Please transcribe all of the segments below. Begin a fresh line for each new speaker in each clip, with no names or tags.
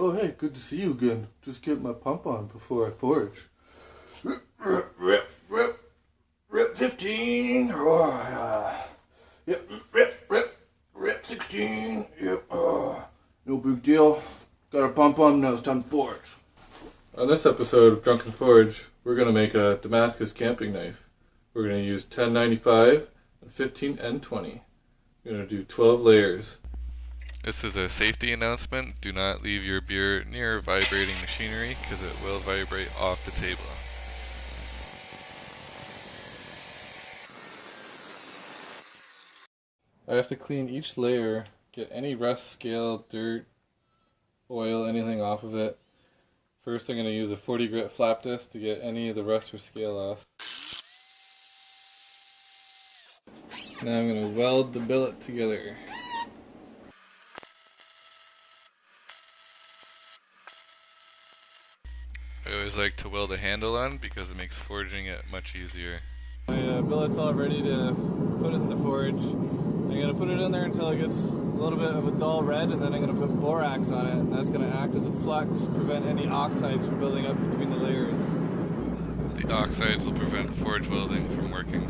Oh, hey, good to see you again. Just get my pump on before I forge. Rip 15. Oh, yeah. Yep, rip 16. Yep, no big deal. Got a pump on, now it's time to forge. On this episode of Drunken Forge, we're going to make a Damascus camping knife. We're going to use 1095 and 15N20. We're going to do 12 layers.
This is a safety announcement. Do not leave your beer near vibrating machinery because it will vibrate off the table.
I have to clean each layer, get any rust, scale, dirt, oil, anything off of it. First I'm going to use a 40 grit flap disc to get any of the rust or scale off. Now I'm going to weld the billet together.
I always like to weld a handle on because it makes forging it much easier.
My billet's all ready to put it in the forge. I'm going to put it in there until it gets a little bit of a dull red, and then I'm going to put borax on it, and that's going to act as a flux, prevent any oxides from building up between the layers.
The oxides will prevent forge welding from working.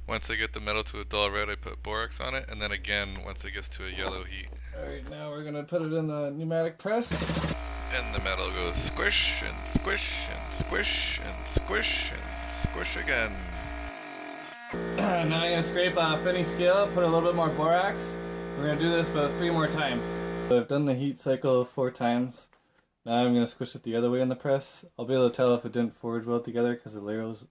Once I get the metal to a dull red, I put borax on it, and then again once it gets to a yellow heat.
Alright, now we're going to put it in the pneumatic press.
And the metal goes squish and squish and squish and squish and squish again.
Now I'm going to scrape off any scale, put a little bit more borax. We're going to do this about 3 more times. So I've done the heat cycle 4 times. Now I'm going to squish it the other way in the press. I'll be able to tell if it didn't forge well together because the layers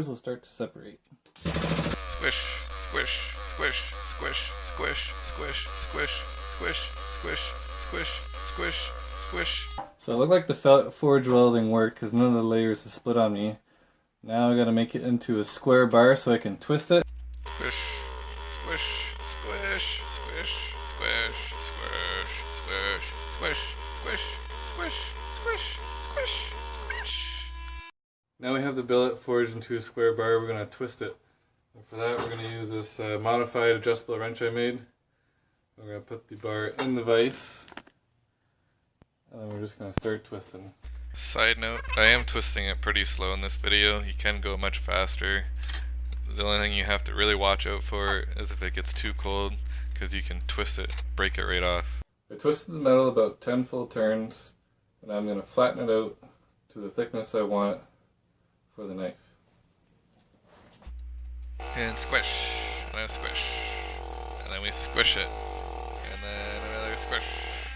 will start to separate.
Squish, squish, squish, squish, squish, squish, squish, squish, squish, squish, squish, squish.
So it looked like the forge welding worked because none of the layers is split on me. Now I gotta make it into a square bar so I can twist it.
Squish, squish, squish, squish, squish, squish, squish, squish, squish, squish, squish, squish, squish.
Now we have the billet forged into a square bar. We're gonna twist it. And for that, we're gonna use this modified adjustable wrench I made. We're gonna put the bar in the vise, and then we're just gonna start twisting.
Side note, I am twisting it pretty slow in this video. You can go much faster. The only thing you have to really watch out for is if it gets too cold, because you can twist it, break it right off.
I twisted the metal about 10 full turns, and I'm going to flatten it out to the thickness I want for the knife.
And squish, and then squish, and then we squish it, and then another squish,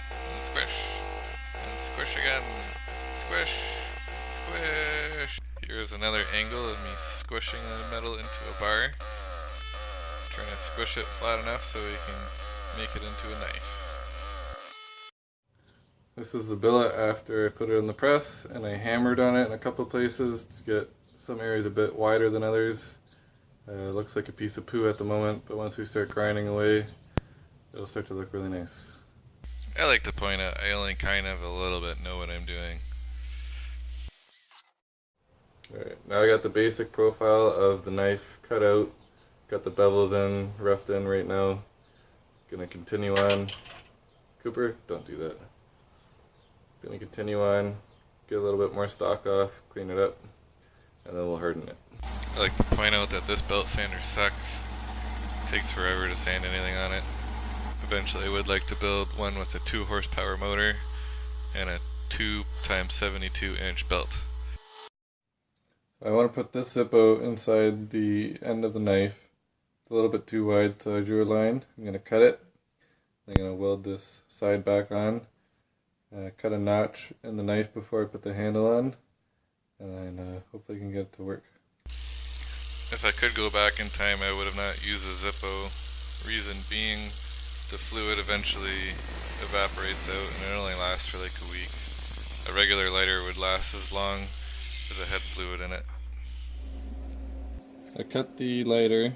and squish, and squish again. Squish, squish. Here's another angle of me squishing the metal into a bar. Trying to squish it flat enough so we can make it into a knife.
This is the billet after I put it in the press, and I hammered on it in a couple places to get some areas a bit wider than others. It looks like a piece of poo at the moment, but once we start grinding away, it'll start to look really nice.
I like to point out I only kind of a little bit know what I'm doing.
Alright, now I got the basic profile of the knife cut out, got the bevels in, roughed in right now. Gonna continue on. Cooper, don't do that. Gonna continue on, get a little bit more stock off, clean it up, and then we'll harden it.
I like to point out that this belt sander sucks. It takes forever to sand anything on it. Eventually I would like to build one with a 2 horsepower motor and a 2x72 inch belt.
I want to put this Zippo inside the end of the knife. It's a little bit too wide, so I drew a line. I'm going to cut it. I'm going to weld this side back on. Cut a notch in the knife before I put the handle on. And then hopefully I can get it to work.
If I could go back in time, I would have not used a Zippo. Reason being, the fluid eventually evaporates out and it only lasts for like a week. A regular lighter would last as long as it had fluid in it.
I cut the lighter,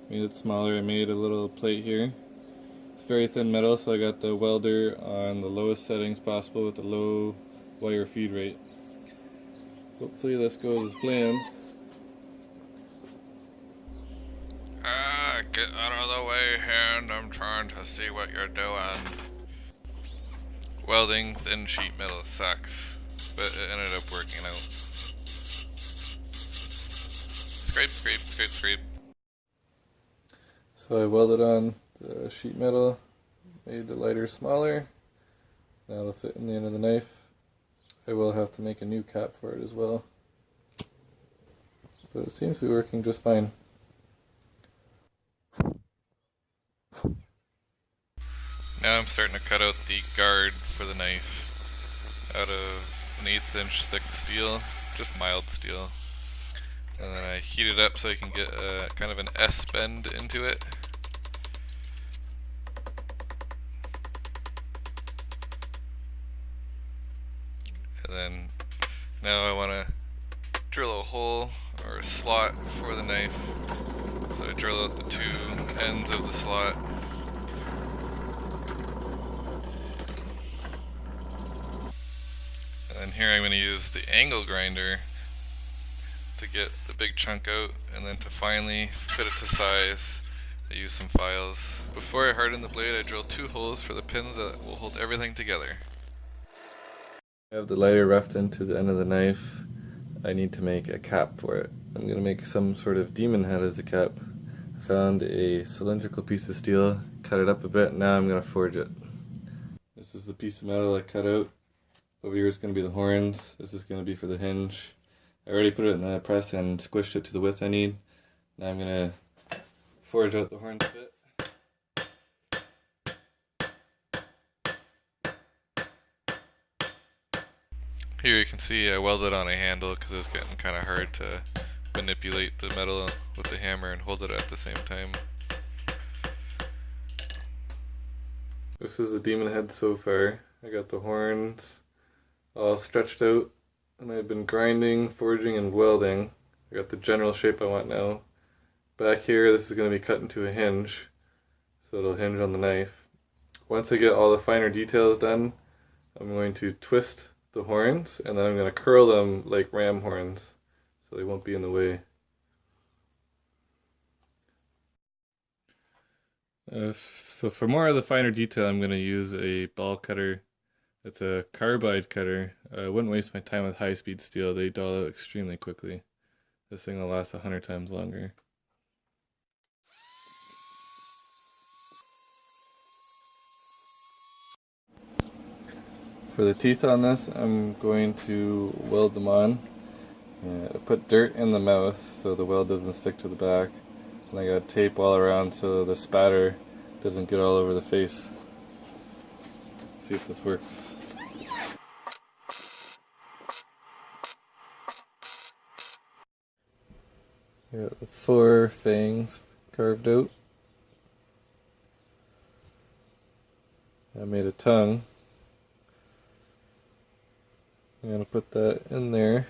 made it smaller. I made a little plate here. It's very thin metal, so I got the welder on the lowest settings possible with the low wire feed rate. Hopefully this goes as planned.
Get out of the way, hand. I'm trying to see what you're doing. Welding thin sheet metal sucks, but it ended up working out. Scrape, scrape, scrape, scrape.
So I welded on the sheet metal, made the lighter smaller. That'll fit in the end of the knife. I will have to make a new cap for it as well. But it seems to be working just fine.
Now I'm starting to cut out the guard for the knife out of an 1/8 inch thick steel, just mild steel. And then I heat it up so I can get kind of an S bend into it. And then now I want to drill a hole or a slot for the knife. So I drill out the two ends of the slot. And here I'm going to use the angle grinder to get the big chunk out, and then to finally fit it to size, I use some files. Before I harden the blade, I drill 2 holes for the pins that will hold everything together.
I have the lighter roughed into the end of the knife. I need to make a cap for it. I'm going to make some sort of demon head as a cap. I found a cylindrical piece of steel, cut it up a bit, now I'm going to forge it. This is the piece of metal I cut out. Over here is going to be the horns, this is going to be for the hinge. I already put it in the press and squished it to the width I need. Now I'm going to forge out the horns a bit.
Here you can see I welded on a handle because it was getting kind of hard to manipulate the metal with the hammer and hold it at the same time.
This is the demon head so far. I got the horns all stretched out, and I've been grinding, forging, and welding. I got the general shape I want now. Back here, this is going to be cut into a hinge, so it'll hinge on the knife. Once I get all the finer details done, I'm going to twist the horns, and then I'm going to curl them like ram horns, so they won't be in the way. So for more of the finer detail, I'm going to use a ball cutter. It's a carbide cutter. I wouldn't waste my time with high-speed steel. They dull out extremely quickly. This thing will last 100 times longer. For the teeth on this, I'm going to weld them on. I put dirt in the mouth so the weld doesn't stick to the back. And I got tape all around so the spatter doesn't get all over the face. Let's see if this works. I got the 4 fangs carved out. I made a tongue. I'm going to put that in there.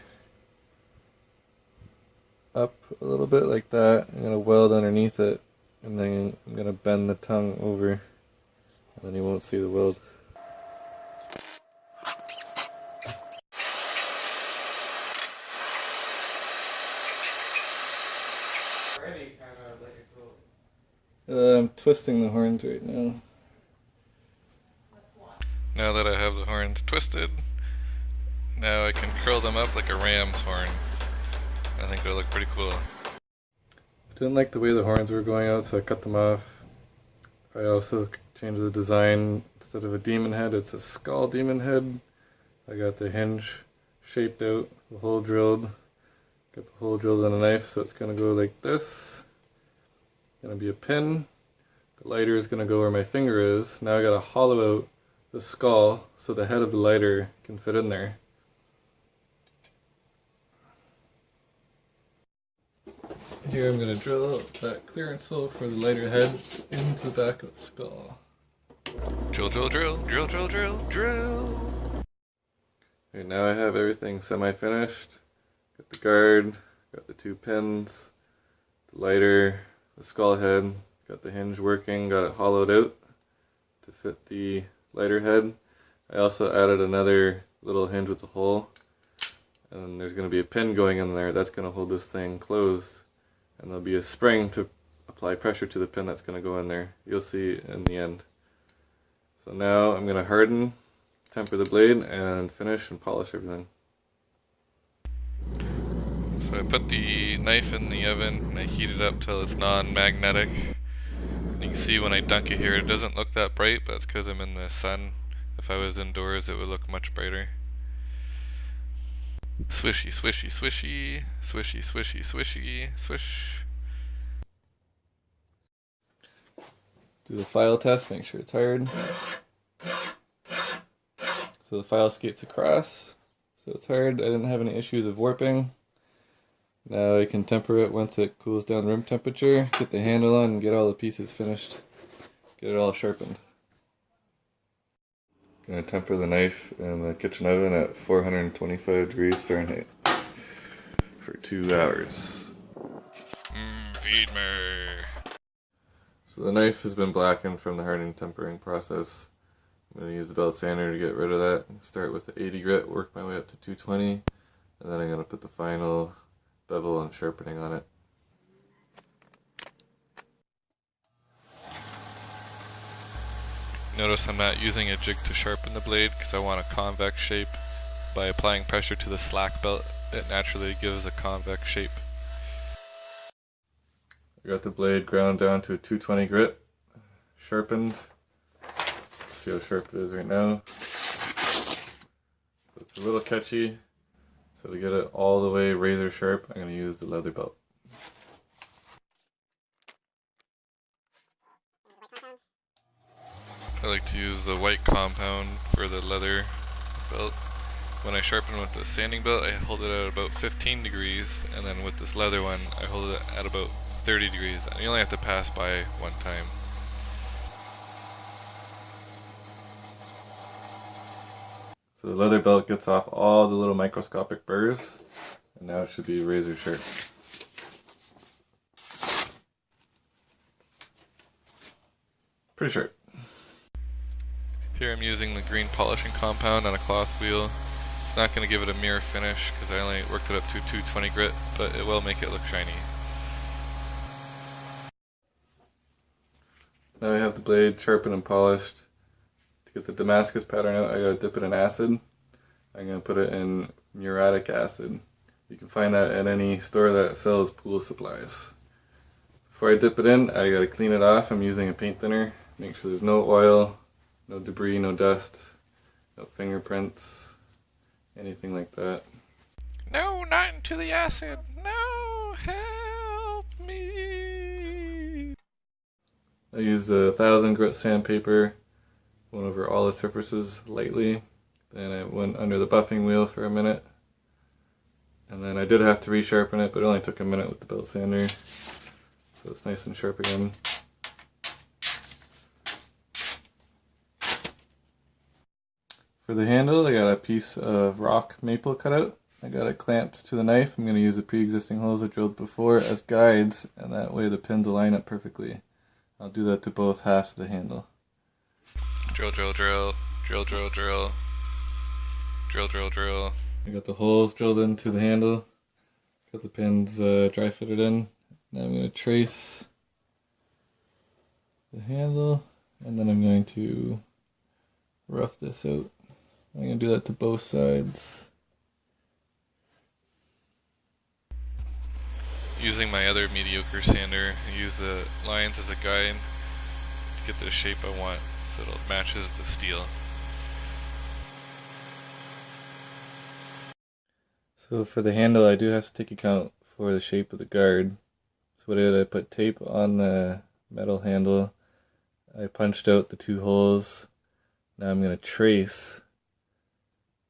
Up a little bit like that. I'm going to weld underneath it. And then I'm going to bend the tongue over. And then you won't see the weld. I'm twisting the horns right now.
Now that I have the horns twisted, now I can curl them up like a ram's horn. I think they'll look pretty cool.
I didn't like the way the horns were going out, so I cut them off. I also changed the design. Instead of a demon head, it's a skull demon head. I got the hinge shaped out, the hole drilled. Got the hole drilled on a knife, so it's going to go like this. Going to be a pin. The lighter is going to go where my finger is. Now I got to hollow out the skull so the head of the lighter can fit in there. Here I'm going to drill that clearance hole for the lighter head into the back of the skull.
Drill, drill, drill, drill, drill, drill, drill.
Okay, now I have everything semi-finished. Got the guard, got the 2 pins, the lighter, the skull head, got the hinge working, got it hollowed out to fit the lighter head. I also added another little hinge with a hole, and then there's going to be a pin going in there that's going to hold this thing closed, and there'll be a spring to apply pressure to the pin that's going to go in there. You'll see in the end. So now I'm going to harden temper the blade and finish and polish everything.
So I put the knife in the oven and I heat it up till it's non-magnetic. You can see when I dunk it here, it doesn't look that bright, but it's because I'm in the sun. If I was indoors, it would look much brighter. Swishy, swishy, swishy, swishy, swishy, swishy, swish.
Do the file test, make sure it's hard. So the file skates across, so it's hard. I didn't have any issues of warping. Now I can temper it once it cools down room temperature, get the handle on and get all the pieces finished. Get it all sharpened. Gonna temper the knife in the kitchen oven at 425 degrees Fahrenheit for 2 hours.
Feed me.
So the knife has been blackened from the hardening tempering process. I'm going to use the belt sander to get rid of that. Start with the 80 grit, work my way up to 220, and then I'm going to put the final bevel and sharpening on it.
Notice I'm not using a jig to sharpen the blade because I want a convex shape. By applying pressure to the slack belt, it naturally gives a convex shape.
I got the blade ground down to a 220 grit, sharpened. See how sharp it is right now. So it's a little catchy, so to get it all the way razor sharp, I'm going to use the leather belt.
I like to use the white compound for the leather belt. When I sharpen with the sanding belt, I hold it at about 15 degrees, and then with this leather one, I hold it at about 30 degrees. And you only have to pass by one time.
So the leather belt gets off all the little microscopic burrs, and now it should be razor sharp. Pretty sharp.
Here I'm using the green polishing compound on a cloth wheel. It's not going to give it a mirror finish because I only worked it up to 220 grit, but it will make it look shiny.
Now I have the blade sharpened and polished. To get the Damascus pattern out, I gotta dip it in acid. I'm gonna put it in muriatic acid. You can find that at any store that sells pool supplies. Before I dip it in, I gotta clean it off. I'm using a paint thinner. Make sure there's no oil, no debris, no dust, no fingerprints, anything like that.
No, not into the acid. No, help me.
I used 1,000 grit sandpaper, went over all the surfaces lightly. Then I went under the buffing wheel for a minute. And then I did have to resharpen it, but it only took a minute with the belt sander. So it's nice and sharp again. For the handle, I got a piece of rock maple cut out. I got it clamped to the knife. I'm going to use the pre-existing holes I drilled before as guides, and that way the pins will line up perfectly. I'll do that to both halves of the handle.
Drill, drill, drill. Drill, drill, drill. Drill, drill, drill.
I got the holes drilled into the handle. Got the pins dry fitted in. Now I'm going to trace the handle, and then I'm going to rough this out. I'm going to do that to both sides.
Using my other mediocre sander, I use the lines as a guide to get the shape I want so it matches the steel.
So for the handle, I do have to take account for the shape of the guard. So what I did, I put tape on the metal handle. I punched out the two holes. Now I'm going to trace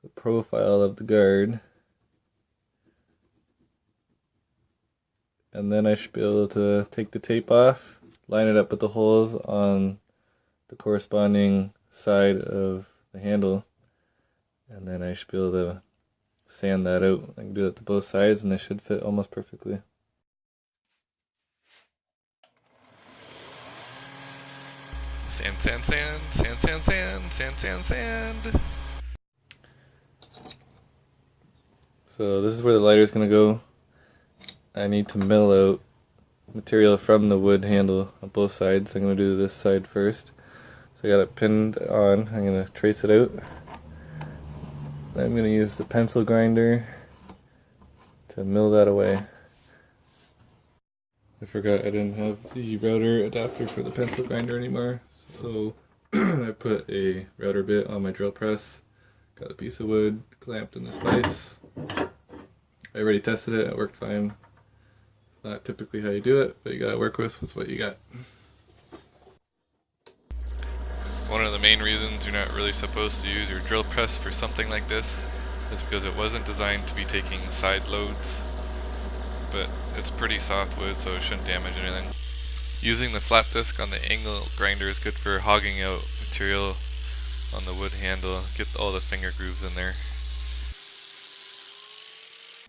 the profile of the guard. And then I should be able to take the tape off, line it up with the holes on the corresponding side of the handle, and then I should be able to sand that out. I can do that to both sides and they should fit almost perfectly.
Sand, sand, sand, sand, sand, sand, sand, sand, sand.
So this is where the lighter is going to go. I need to mill out material from the wood handle on both sides. I'm going to do this side first. So I got it pinned on. I'm going to trace it out. I'm going to use the pencil grinder to mill that away. I forgot I didn't have the router adapter for the pencil grinder anymore, so I put a router bit on my drill press, got a piece of wood clamped in this vise. I already tested it, it worked fine. Not typically how you do it, but you gotta work with what you got.
One of the main reasons you're not really supposed to use your drill press for something like this is because it wasn't designed to be taking side loads, but it's pretty soft wood, so it shouldn't damage anything. Using the flap disc on the angle grinder is good for hogging out material on the wood handle, get all the finger grooves in there.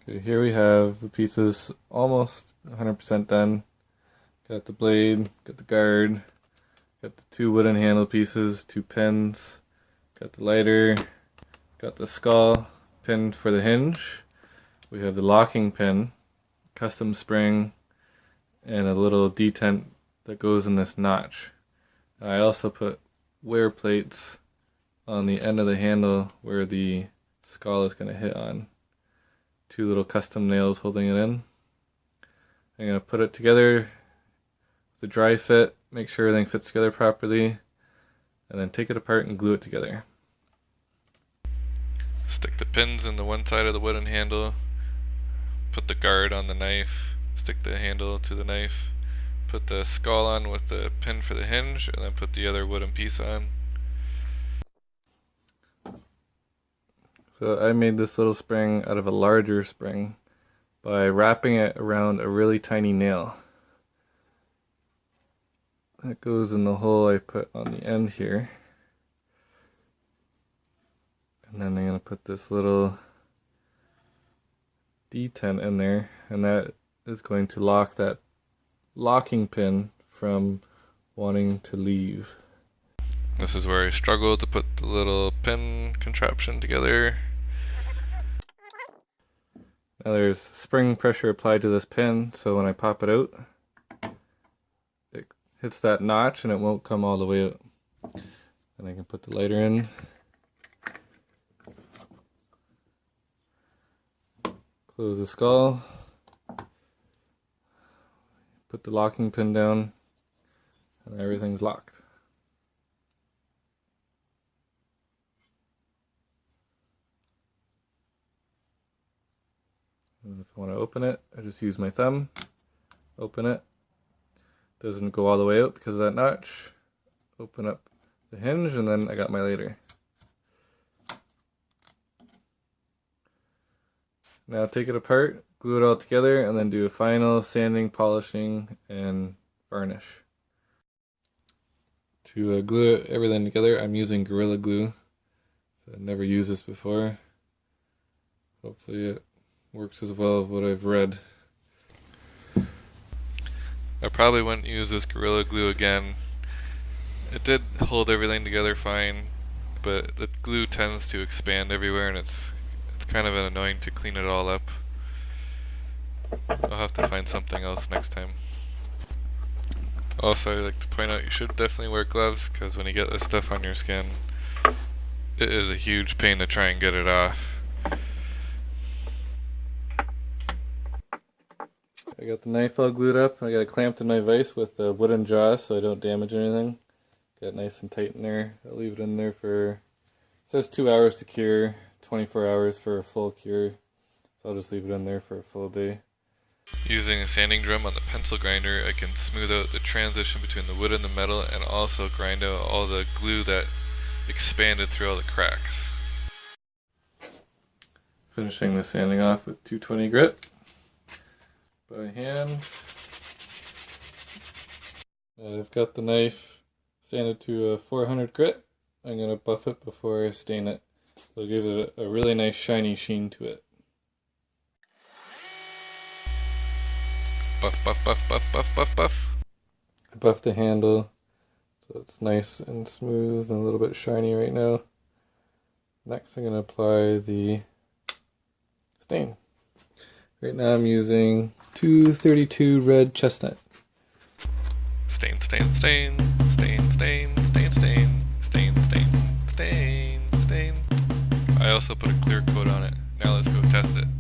Okay, here we have the pieces almost 100% done. Got the blade, got the guard, got the 2 wooden handle pieces, 2 pins, got the lighter, got the skull pinned for the hinge. We have the locking pin, custom spring, and a little detent that goes in this notch. I also put wear plates on the end of the handle where the skull is going to hit on. 2 little custom nails holding it in. I'm going to put it together with a dry fit, make sure everything fits together properly, and then take it apart and glue it together.
Stick the pins in the one side of the wooden handle, put the guard on the knife, stick the handle to the knife, put the skull on with the pin for the hinge, and then put the other wooden piece on.
So I made this little spring out of a larger spring by wrapping it around a really tiny nail. That goes in the hole I put on the end here. And then I'm going to put this little detent in there, and that is going to lock that locking pin from wanting to leave.
This is where I struggle to put the little pin contraption together.
Now there's spring pressure applied to this pin, so when I pop it out, it hits that notch and it won't come all the way out. And I can put the lighter in. Close the skull. Put the locking pin down, and everything's locked. And if I want to open it, I just use my thumb, open it. Doesn't go all the way out because of that notch. Open up the hinge, and then I got my lighter. Now take it apart, glue it all together, and then do a final sanding, polishing, and varnish. To glue everything together, I'm using Gorilla Glue. I've never used this before. Hopefully it works as well as what I've read.
I probably wouldn't use this Gorilla Glue again. It did hold everything together fine, but the glue tends to expand everywhere, and it's kind of annoying to clean it all up. I'll have to find something else next time. Also, I'd like to point out you should definitely wear gloves, because when you get this stuff on your skin, it is a huge pain to try and get it off.
I got the knife all glued up. I got it clamped in my vise with the wooden jaws so I don't damage anything. Got it nice and tight in there. I'll leave it in there for, it says 2 hours to cure, 24 hours for a full cure. So I'll just leave it in there for a full day.
Using a sanding drum on the pencil grinder, I can smooth out the transition between the wood and the metal, and also grind out all the glue that expanded through all the cracks.
Finishing the sanding off with 220 grit by hand. I've got the knife sanded to a 400 grit. I'm going to buff it before I stain it. It'll give it a really nice shiny sheen to it.
Buff, buff, buff, buff, buff, buff, buff.
I buffed the handle so it's nice and smooth and a little bit shiny right now. Next I'm going to apply the stain. Right now I'm using 232 red chestnut.
Stain, stain, stain, stain, stain, stain, stain, stain, stain, stain, stain. I also also put a clear coat on it. Now let's go test it.